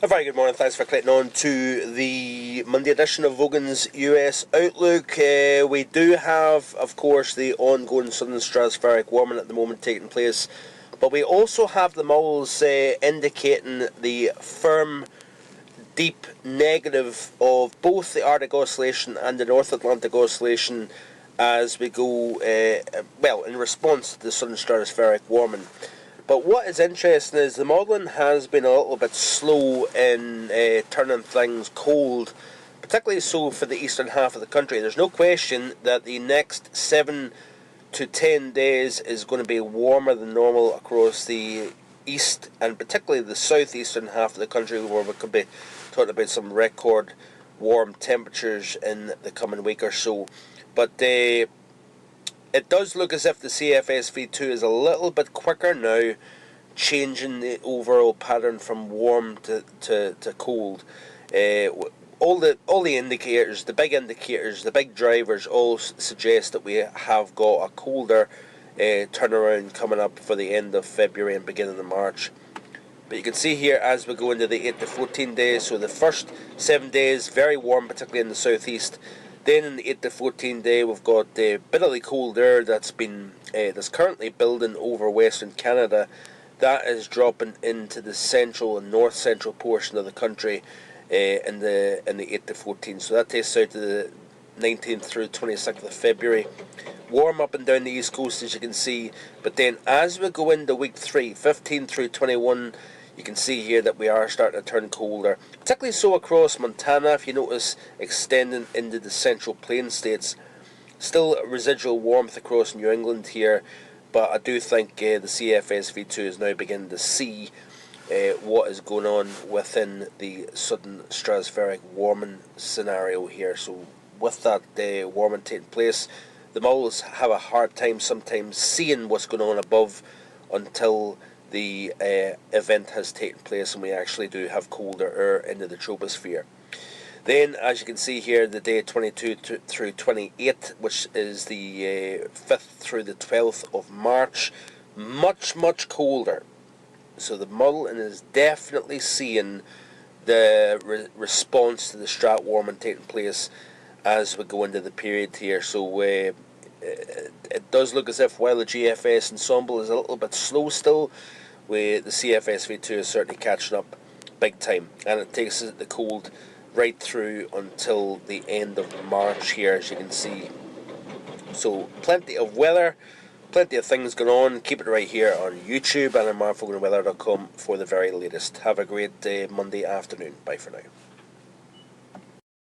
A very good morning, thanks for clicking on to the Monday edition of Vogan's US Outlook. We do have, of course, the ongoing southern stratospheric warming at the moment taking place, but we also have the models indicating the firm, deep negative of both the Arctic Oscillation and the North Atlantic Oscillation as we go, in response to the southern stratospheric warming. But what is interesting is the modelling has been a little bit slow in turning things cold, particularly so for the eastern half of the country. There's no question that the next 7 to 10 days is going to be warmer than normal across the east and particularly the southeastern half of the country, where we could be talking about some record warm temperatures in the coming week or so. But it does look as if the CFSv2 is a little bit quicker now, changing the overall pattern from warm to cold. All the indicators, the big indicators, the big drivers all suggest that we have got a colder turnaround coming up for the end of February and beginning of March. But you can see here as we go into the 8 to 14 days, so the first 7 days very warm, particularly in the southeast. Then in the 8 to 14 day, we've got bitterly cold air that's currently building over Western Canada. That is dropping into the central and north central portion of the country in the 8 to 14. So that takes us out to the 19th through 26th of February. Warm up and down the east coast, as you can see. But then as we go into week 3, 15 through 21, you can see here that we are starting to turn colder, particularly so across Montana, if you notice, extending into the central plain states. Still residual warmth across New England here, but I do think the CFSv2 is now beginning to see what is going on within the southern stratospheric warming scenario here. So with that warming taking place, the models have a hard time sometimes seeing what's going on above until the event has taken place and we actually do have colder air into the troposphere. Then, as you can see here, the day 22 through 28, which is the 5th through the 12th of March, much colder. So the modelling is definitely seeing the response to the strat warming taking place as we go into the period here. So it does look as if while the GFS ensemble is a little bit slow still, the CFSv2 is certainly catching up big time, and it takes the cold right through until the end of March here, as you can see. So plenty of weather, plenty of things going on. Keep it right here on YouTube and on marfoganweather.com for the very latest. Have a great Monday afternoon. Bye for now.